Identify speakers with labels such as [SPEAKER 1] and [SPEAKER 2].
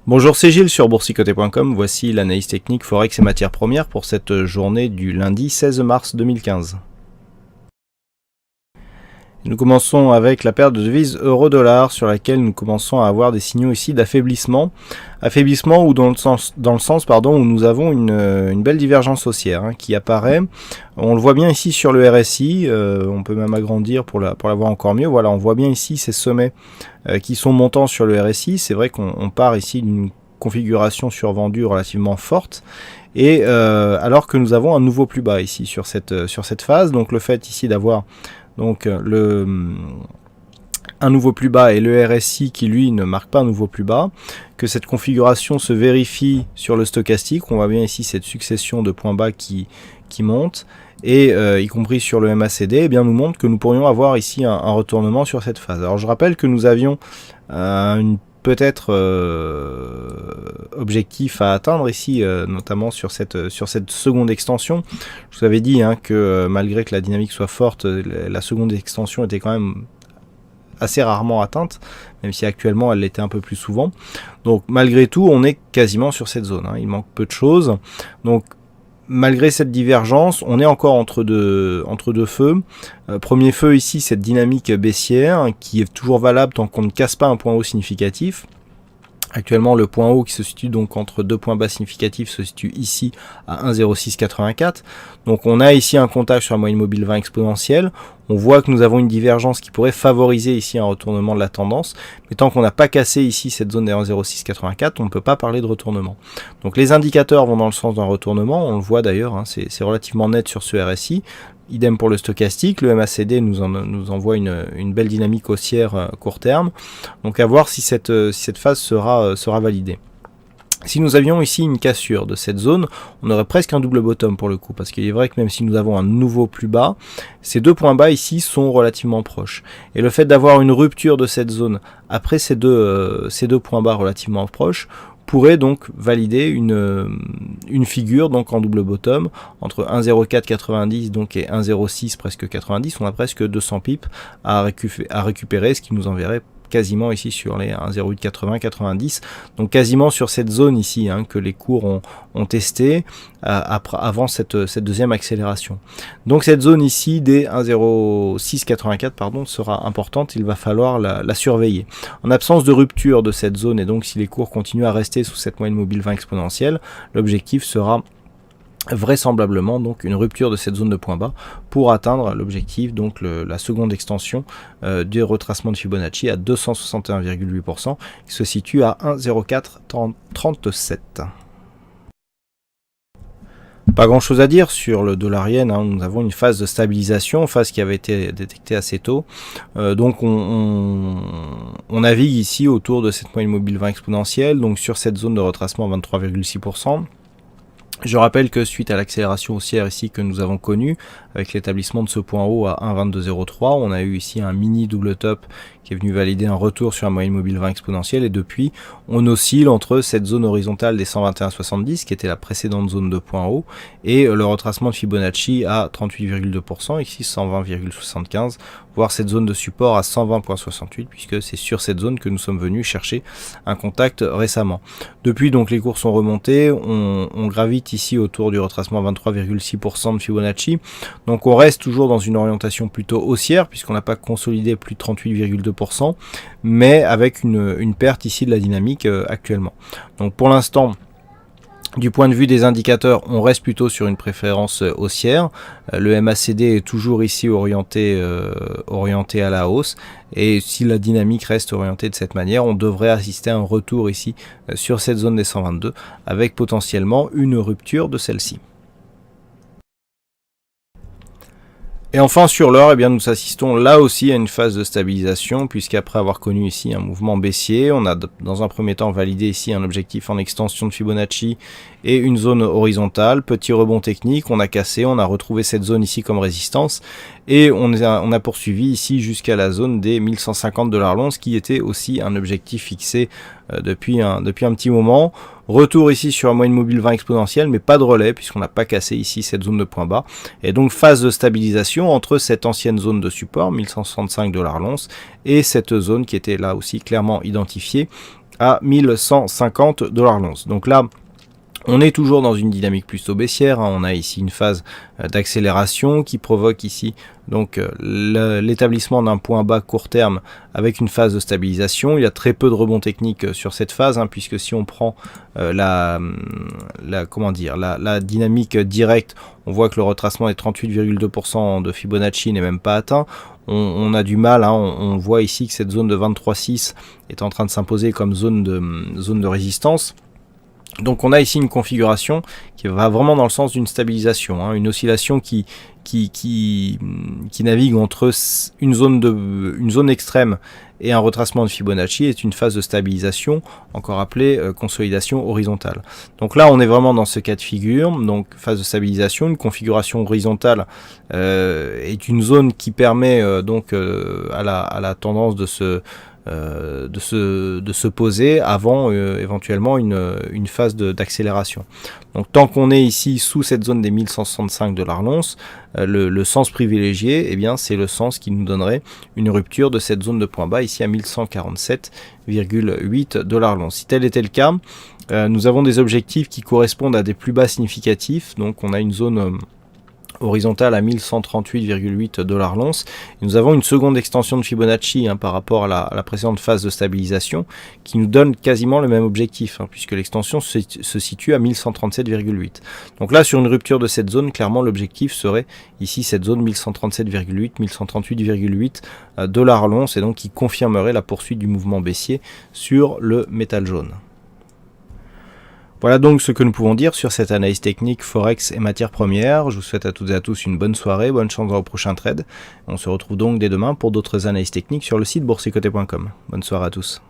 [SPEAKER 1] Bonjour, c'est Gilles sur boursicoté.com. Voici l'analyse technique Forex et matières premières pour cette journée du lundi 16 mars 2015. Nous commençons avec la paire de devises euro-dollar sur laquelle nous commençons à avoir des signaux ici d'affaiblissement. Affaiblissement ou dans le sens où nous avons une belle divergence haussière qui apparaît. On le voit bien ici sur le RSI, on peut même agrandir pour la voir encore mieux. Voilà, on voit bien ici ces sommets qui sont montants sur le RSI. C'est vrai qu'on part ici d'une configuration survendue relativement forte. Et alors que nous avons un nouveau plus bas ici sur cette phase. Donc le fait ici d'avoir un nouveau plus bas et le RSI qui lui ne marque pas un nouveau plus bas, que cette configuration se vérifie sur le stochastique. On voit bien ici cette succession de points bas qui monte et y compris sur le MACD, eh bien nous montre que nous pourrions avoir ici un retournement sur cette phase. Alors je rappelle que nous avions peut-être objectif à atteindre ici, notamment sur cette seconde extension. Je vous avais dit que malgré que la dynamique soit forte, la seconde extension était quand même assez rarement atteinte, même si actuellement elle l'était un peu plus souvent. Donc malgré tout, on est quasiment sur cette zone. Il manque peu de choses. Donc malgré cette divergence, on est encore entre deux feux. Premier feu ici, cette dynamique baissière qui est toujours valable tant qu'on ne casse pas un point haut significatif. Actuellement, le point haut qui se situe donc entre deux points bas significatifs se situe ici à 1,0684. Donc on a ici un contact sur la moyenne mobile 20 exponentielle. On voit que nous avons une divergence qui pourrait favoriser ici un retournement de la tendance. Mais tant qu'on n'a pas cassé ici cette zone des 1,0684, on ne peut pas parler de retournement. Donc les indicateurs vont dans le sens d'un retournement. On le voit d'ailleurs, c'est relativement net sur ce RSI. Idem pour le stochastique, le MACD nous envoie une belle dynamique haussière court terme. Donc à voir si cette phase sera validée. Si nous avions ici une cassure de cette zone, on aurait presque un double bottom pour le coup, parce qu'il est vrai que même si nous avons un nouveau plus bas, ces deux points bas ici sont relativement proches. Et le fait d'avoir une rupture de cette zone après ces deux points bas relativement proches, pourrait donc valider une figure donc en double bottom entre 1,0490 donc et 1,06 presque 90. On a presque 200 pips à récupérer, ce qui nous enverrait quasiment ici sur les 1,0880-90, donc quasiment sur cette zone ici que les cours ont testé avant cette deuxième accélération. Donc cette zone ici des 1,0684 sera importante, il va falloir la surveiller. En absence de rupture de cette zone et donc si les cours continuent à rester sous cette moyenne mobile 20 exponentielle, l'objectif sera vraisemblablement donc une rupture de cette zone de point bas pour atteindre l'objectif, donc la seconde extension du retracement de Fibonacci à 261,8% qui se situe à 1,0437. Pas grand chose à dire sur le dollar yen, nous avons une phase de stabilisation, phase qui avait été détectée assez tôt. Donc on navigue ici autour de cette moyenne mobile 20 exponentielle, donc sur cette zone de retracement 23,6%. Je rappelle que suite à l'accélération haussière ici que nous avons connue, avec l'établissement de ce point haut à 1,2203, on a eu ici un mini double top qui est venu valider un retour sur la moyenne mobile 20 exponentielle et depuis on oscille entre cette zone horizontale des 121,70 qui était la précédente zone de point haut et le retracement de Fibonacci à 38,2% ici 120,75, voire cette zone de support à 120,68 puisque c'est sur cette zone que nous sommes venus chercher un contact récemment. Depuis donc les cours sont remontés, on gravite ici autour du retracement 23,6% de Fibonacci. Donc on reste toujours dans une orientation plutôt haussière puisqu'on n'a pas consolidé plus de 38,2%, mais avec une perte ici de la dynamique actuellement. Donc pour l'instant, du point de vue des indicateurs, on reste plutôt sur une préférence haussière. Le MACD est toujours ici orienté à la hausse. Et si la dynamique reste orientée de cette manière, on devrait assister à un retour ici sur cette zone des 122 avec potentiellement une rupture de celle-ci. Et enfin sur l'or, nous assistons là aussi à une phase de stabilisation puisqu'après avoir connu ici un mouvement baissier, on a dans un premier temps validé ici un objectif en extension de Fibonacci et une zone horizontale, petit rebond technique, on a cassé, on a retrouvé cette zone ici comme résistance et on a poursuivi ici jusqu'à la zone des 1150 $ l'once qui était aussi un objectif fixé depuis un petit moment. Retour ici sur la moyenne mobile 20 exponentielle, mais pas de relais puisqu'on n'a pas cassé ici cette zone de point bas. Et donc phase de stabilisation entre cette ancienne zone de support, 1165 $ l'once, et cette zone qui était là aussi clairement identifiée à 1150 $ l'once. Donc là, on est toujours dans une dynamique plutôt baissière, hein. On a ici une phase d'accélération qui provoque ici donc l'établissement d'un point bas court terme avec une phase de stabilisation. Il y a très peu de rebond technique sur cette phase, hein, puisque si on prend la dynamique directe, on voit que le retracement des 38,2% de Fibonacci n'est même pas atteint. On a du mal, hein, on voit ici que cette zone de 23,6 est en train de s'imposer comme zone de résistance. Donc on a ici une configuration qui va vraiment dans le sens d'une stabilisation, hein, une oscillation qui navigue entre une zone extrême et un retracement de Fibonacci, est une phase de stabilisation, encore appelée consolidation horizontale. Donc là on est vraiment dans ce cas de figure, donc phase de stabilisation, une configuration horizontale est une zone qui permet à la tendance de se poser avant éventuellement une phase d'accélération. Donc tant qu'on est ici sous cette zone des 1165 $ l'once, le sens privilégié, eh bien c'est le sens qui nous donnerait une rupture de cette zone de point bas ici à 1147,8 $ l'once. Si tel était le cas, nous avons des objectifs qui correspondent à des plus bas significatifs. Donc on a une zone horizontale à 1138,8 $ l'once. Nous avons une seconde extension de Fibonacci, hein, par rapport à la précédente phase de stabilisation qui nous donne quasiment le même objectif, hein, puisque l'extension se situe à 1137,8. Donc là, sur une rupture de cette zone, clairement l'objectif serait ici cette zone 1137,8, 1138,8 $ l'once, et donc qui confirmerait la poursuite du mouvement baissier sur le métal jaune. Voilà donc ce que nous pouvons dire sur cette analyse technique Forex et matières premières. Je vous souhaite à toutes et à tous une bonne soirée, bonne chance dans vos prochains trades. On se retrouve donc dès demain pour d'autres analyses techniques sur le site boursicoté.com. Bonne soirée à tous.